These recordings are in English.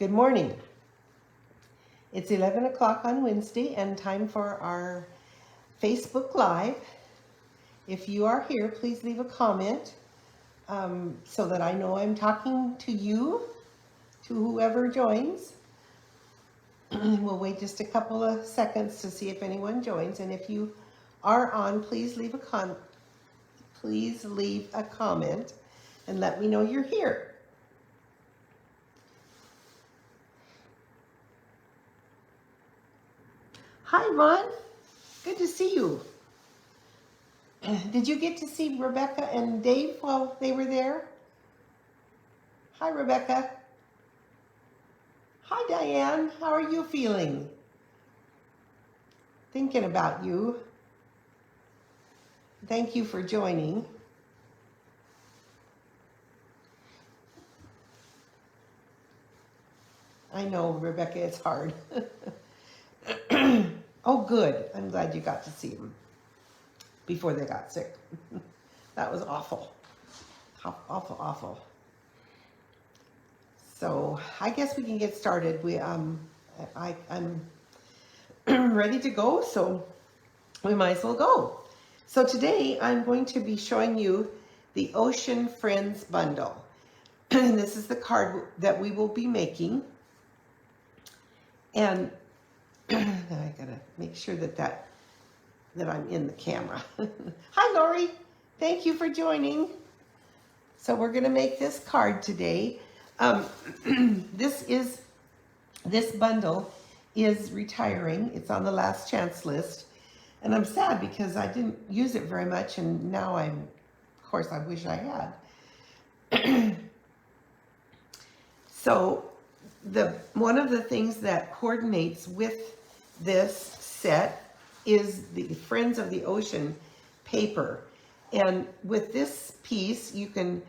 Good morning. It's 11 o'clock on Wednesday and time for our Facebook Live. If you are here, please leave a comment so that I know I'm talking to you, to whoever joins. We'll wait just a couple of seconds to see if anyone joins. And if you are on, please leave a comment and let me know you're here. Hi, Ron. Good to see you. Did you get to see Rebecca and Dave while they were there? Hi, Rebecca. Hi, Diane. How are you feeling? Thinking about you. Thank you for joining. I know, Rebecca, it's hard. Oh, good. I'm glad you got to see them before they got sick. That was awful. Awful, awful. So I guess we can get started. I'm ready to go, so we might as well go. So today I'm going to be showing you the Ocean Friends bundle. And this is the card that we will be making. And I gotta make sure that I'm in the camera. Hi, Lori. Thank you for joining. So we're gonna make this card today. This bundle is retiring. It's on the last chance list. And I'm sad because I didn't use it very much, and now of course, I wish I had. So one of the things that coordinates with this set is the Friends of the Ocean paper. And with this piece, you can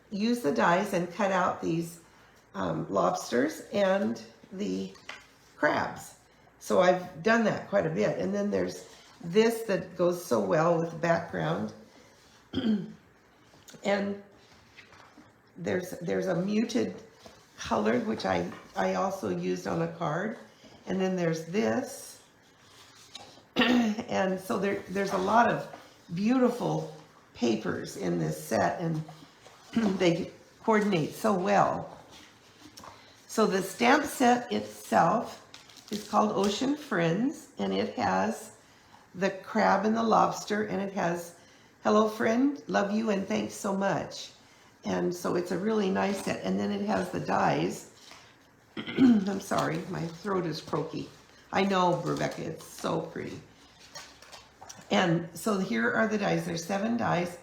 use the dies and cut out these lobsters and the crabs. So I've done that quite a bit. And then there's this that goes so well with the background. And there's a muted color, which I also used on a card. And then there's this. And so there's a lot of beautiful papers in this set, and they coordinate so well. So the stamp set itself is called Ocean Friends, and it has the crab and the lobster, and it has hello friend, love you, and thanks so much. And so it's a really nice set. And then it has the dies. I'm sorry, my throat is croaky. I know, Rebecca, it's so pretty. And so here are the dies. There's 7 dies.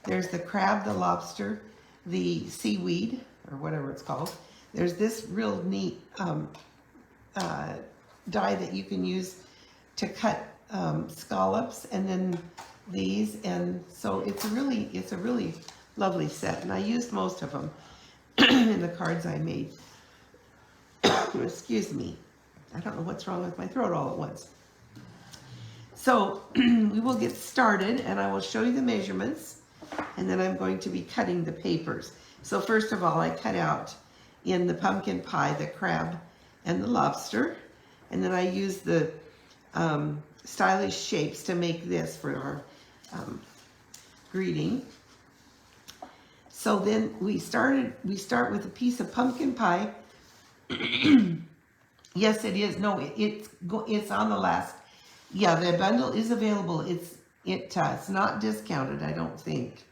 There's the crab, the lobster, the seaweed, or whatever it's called. There's this real neat die that you can use to cut scallops, and then these. And so it's a really lovely set. And I used most of them in the cards I made. Excuse me. I don't know what's wrong with my throat all at once. So we will get started, and I will show you the measurements, and then I'm going to be cutting the papers. So first of all, I cut out in the pumpkin pie the crab and the lobster, and then I use the stylish shapes to make this for our greeting. So then we start with a piece of pumpkin pie. Yes, it is. No, it's on the last. Yeah, the bundle is available. It's not discounted, I don't think,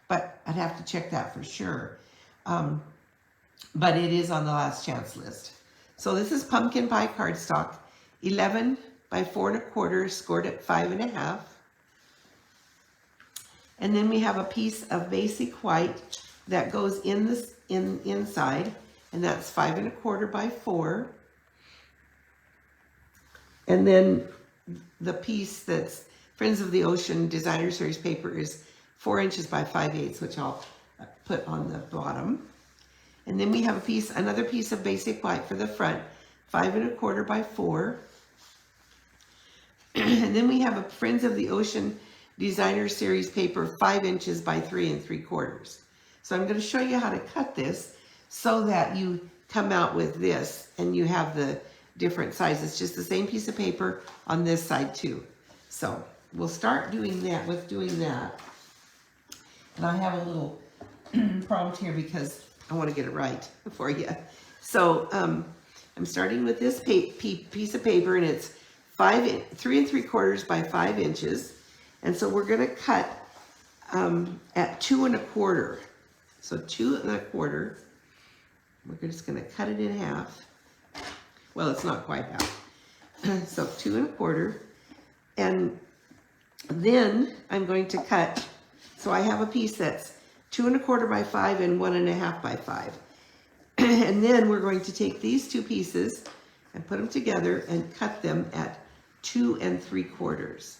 but I'd have to check that for sure. But it is on the last chance list. So this is pumpkin pie cardstock, 11 by 4 1/4, scored at 5 1/2. And then we have a piece of basic white that goes inside, and that's 5 1/4 by 4. And then the piece that's Friends of the Ocean Designer Series paper is 4 inches by 5/8, which I'll put on the bottom. And then we have another piece of basic white for the front, 5 1/4 by 4. And then we have a Friends of the Ocean Designer Series paper, 5 inches by 3 3/4. So I'm going to show you how to cut this so that you come out with this, and you have the different sizes, just the same piece of paper on this side too. So we'll start doing that with doing that. And I have a little prompt here because I want to get it right for you. So I'm starting with this piece of paper, and it's 3 3/4 by 5 inches. And so we're going to cut at 2 1/4. So 2 1/4. We're just going to cut it in half. Well, it's not quite half. So 2 1/4. And then I'm going to cut, so I have a piece that's 2 1/4 by 5 and 1 1/2 by 5. And then we're going to take these two pieces and put them together and cut them at 2 3/4.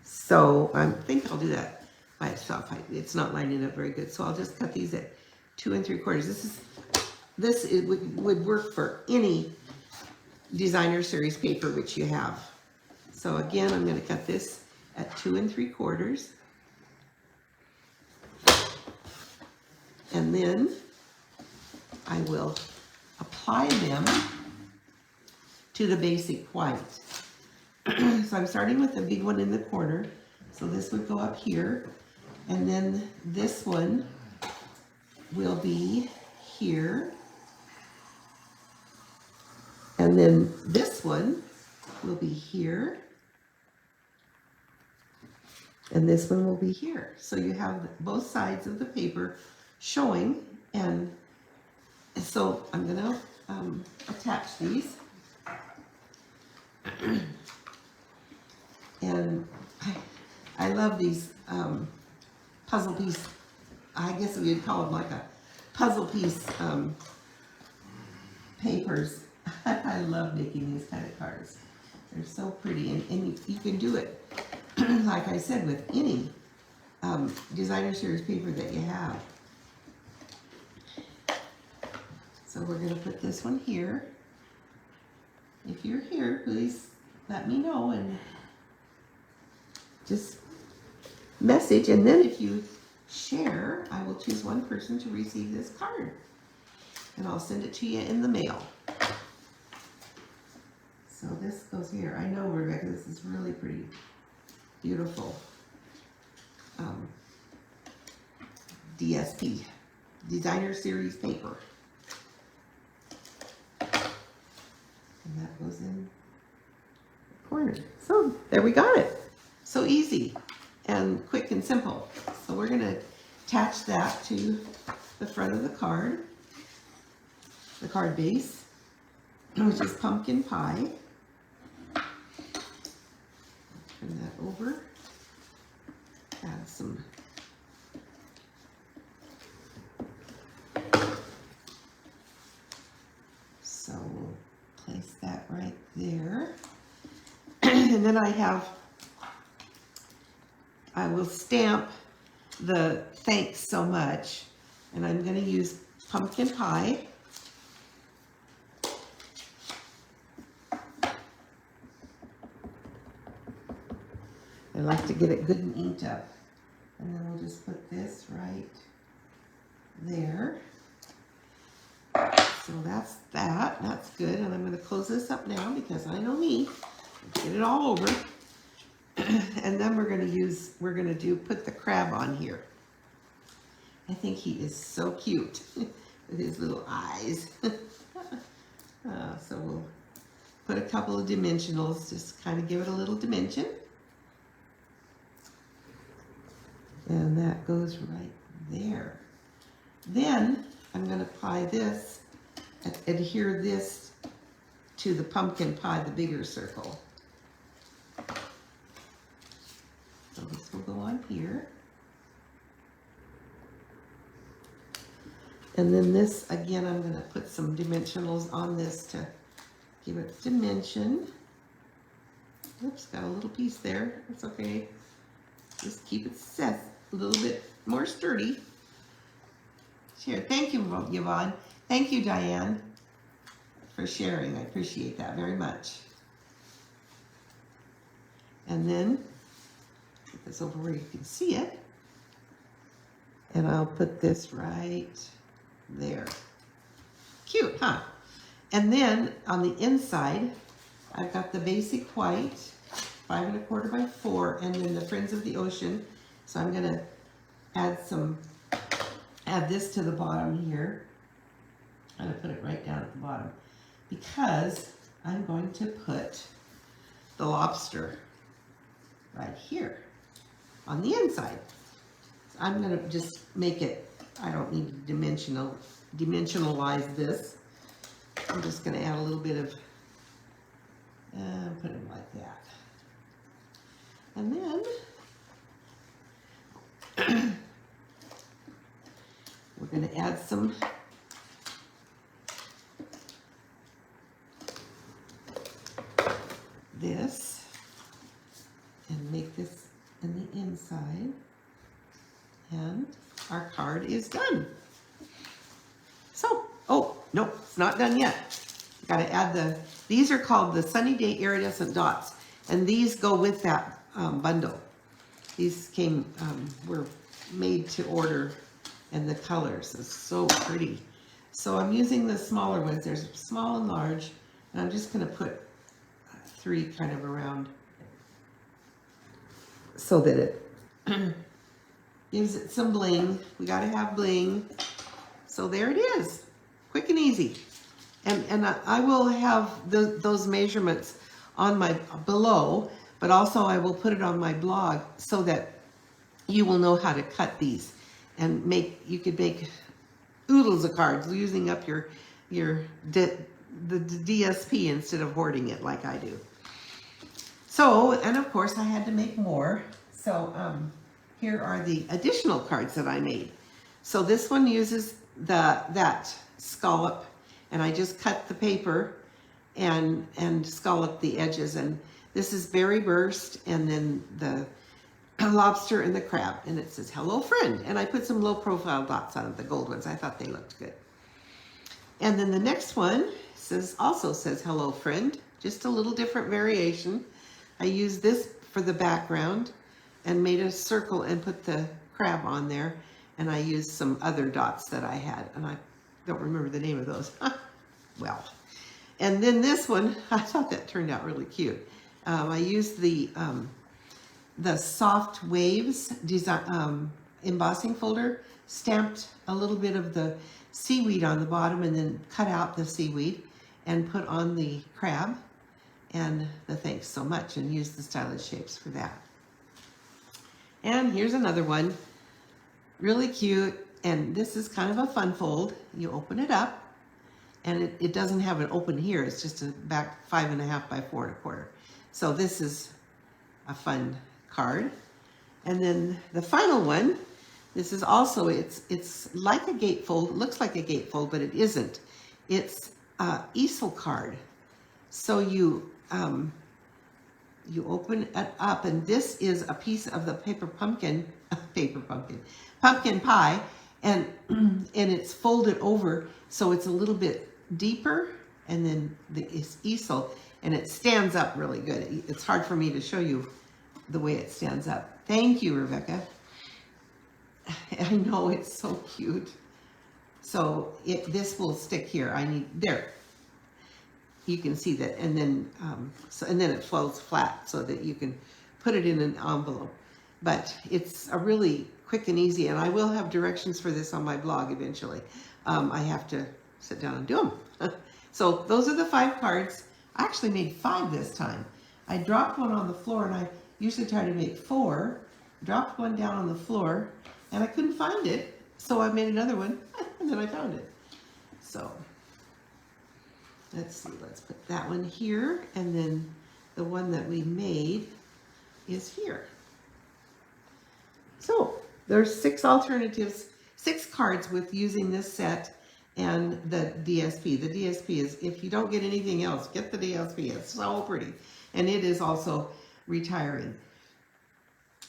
So I think I'll do that by itself. It's not lining up very good, so I'll just cut these at 2 3/4. This would work for any designer series paper which you have. So again, I'm going to cut this at 2 3/4. And then I will apply them to the basic white. So I'm starting with the big one in the corner. So this would go up here. And then this one will be here. And then this one will be here. And this one will be here. So you have both sides of the paper showing. And so I'm going to attach these. And I love these puzzle piece, I guess we'd call them like a puzzle piece papers. I love making these kind of cards. They're so pretty, and you can do it, like I said, with any designer series paper that you have. So we're going to put this one here. If you're here, please let me know and just message. And then if you share, I will choose one person to receive this card. And I'll send it to you in the mail. So this goes here. I know, Rebecca, this is really pretty. Beautiful. DSP, Designer Series paper. And that goes in the corner. So there we got it. So easy and quick and simple. So we're going to attach that to the front of the card base, which is pumpkin pie. Turn that over. Add some so we'll place that right there. And then I will stamp the thanks so much, and I'm going to use pumpkin pie. I like to get it good and inked up. And then we'll just put this right there. So that's that. That's good. And I'm going to close this up now because I know me. Get it all over. And then we're going to put the crab on here. I think he is so cute with his little eyes. So we'll put a couple of dimensionals, just kind of give it a little dimension. And that goes right there. Then I'm going to apply this, adhere this to the pumpkin pie, the bigger circle. So this will go on here. And then this, again, I'm going to put some dimensionals on this to give it dimension. Oops, got a little piece there. That's okay. Just keep it set a little bit more sturdy. Share. Thank you, Yvonne. Thank you, Diane, for sharing. I appreciate that very much. And then put this over where you can see it. And I'll put this right there. Cute, huh? And then on the inside, I've got the basic white, 5 1/4 by 4, and then the Friends of the Ocean. So I'm gonna add this to the bottom here. I'm gonna put it right down at the bottom because I'm going to put the lobster right here on the inside. So I'm gonna just make it, I don't need to dimensionalize this. I'm just gonna add a little bit of, put it like that. And then we're gonna add some this and make this in the inside, and our card is done. So, oh, no, it's not done yet. Gotta add these are called the Sunny Day Iridescent Dots, and these go with that bundle. These were made to order, and the colors is so pretty. So I'm using the smaller ones. There's small and large, and I'm just gonna put 3 kind of around so that it gives it some bling. We gotta have bling. So there it is, quick and easy. And I will have those measurements on my below, but also I will put it on my blog so that you will know how to cut these and you could make oodles of cards using up the DSP instead of hoarding it like I do. So, and of course I had to make more. So here are the additional cards that I made. So this one uses that scallop, and I just cut the paper and scallop the edges, and this is berry burst, and then the lobster and the crab, and it says hello friend, and I put some low profile dots on it, the gold ones. I thought they looked good. And then the next one also says hello friend, just a little different variation. I used this for the background and made a circle and put the crab on there, and I used some other dots that I had, and I don't remember the name of those. Well, and then this one, I thought that turned out really cute. I used the Soft Waves design embossing folder, stamped a little bit of the seaweed on the bottom, and then cut out the seaweed and put on the crab and the thanks so much, and used the stylish shapes for that. And here's another one, really cute, and this is kind of a fun fold. You open it up, and it doesn't have an open here, it's just a back 5 1/2 by 4 1/4. So this is a fun card. And then the final one, this is also, it's like a gatefold, looks like a gatefold, but it isn't. It's a easel card. So you open it up, and this is a piece of the pumpkin pie, and it's folded over, so it's a little bit deeper, and then it's easel, and it stands up really good. It's hard for me to show you the way it stands up. Thank you, Rebecca. I know, it's so cute. So this will stick here. There. You can see that, and then and then it folds flat so that you can put it in an envelope. But it's a really quick and easy, and I will have directions for this on my blog eventually. I have to sit down and do them. So those are the 5 cards. I actually made 5 this time. I dropped one on the floor, and I usually try to make 4. Dropped one down on the floor, and I couldn't find it, so I made another one, and then I found it. So let's see, let's put that one here, and then the one that we made is here. So there's 6 alternatives, 6 cards with using this set and the DSP. The DSP is, if you don't get anything else, get the DSP. It's so pretty, and it is also retiring.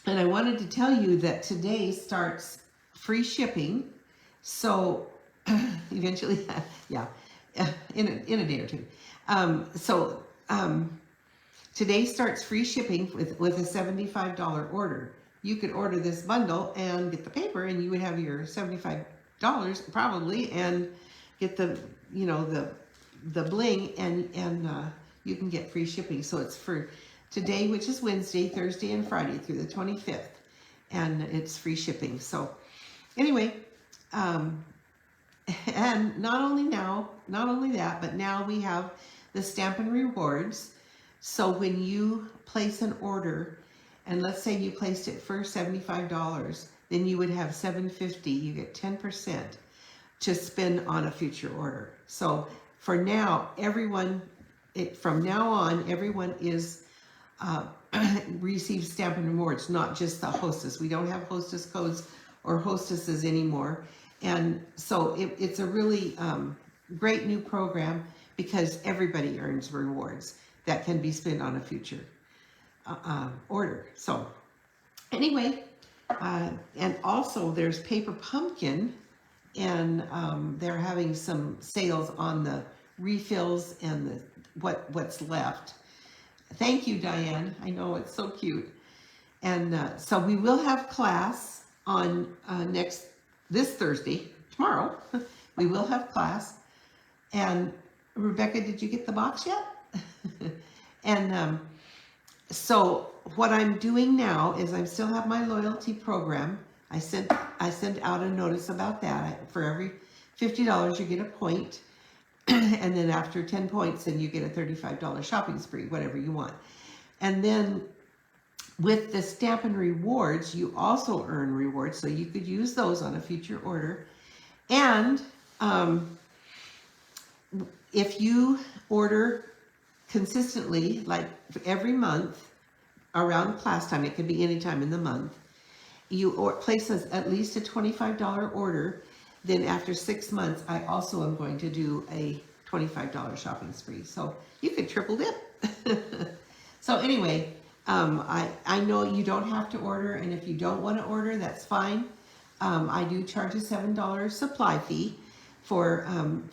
And I wanted to tell you that today starts free shipping. So eventually, yeah, in a day or two. Today starts free shipping with a $75 order. you could order this bundle and get the paper, and you would have your $75 probably, and get the, you know, the bling, and you can get free shipping. So it's for today, which is Wednesday, Thursday, and Friday through the 25th, and it's free shipping. So anyway, and not only that, but now we have the Stampin' Rewards. So when you place an order, and let's say you placed it for $75, then you would have $7.50. You get 10% to spend on a future order. So for now, from now on, everyone is receives Stampin' Rewards, not just the hostess. We don't have hostess codes or hostesses anymore. And so it's a really great new program, because everybody earns rewards that can be spent on a future order. So anyway, and also there's Paper Pumpkin, and they're having some sales on the refills and what's left. Thank you, Diane. I know, it's so cute. And so we will have class on this Thursday, tomorrow. We will have class. And Rebecca, did you get the box yet? And so what I'm doing now is I still have my loyalty program. I sent out a notice about that. For every $50 you get a point, and then after 10 points, then you get a $35 shopping spree, whatever you want. And then with the Stampin' Rewards, you also earn rewards, so you could use those on a future order. And if you order consistently, like every month around class time, it could be any time in the month, you place at least a $25 order, then after 6 months, I also am going to do a $25 shopping spree. So you could triple dip. So anyway, I know you don't have to order, and if you don't want to order, that's fine. I do charge a $7 supply fee for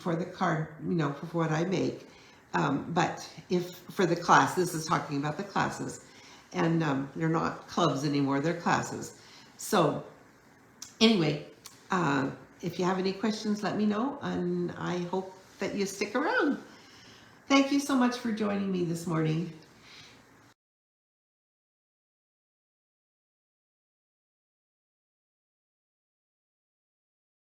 the card, you know, for what I make. But if for the class, this is talking about the classes, and they're not clubs anymore, they're classes. So anyway, if you have any questions, let me know, and I hope that you stick around. Thank you so much for joining me this morning.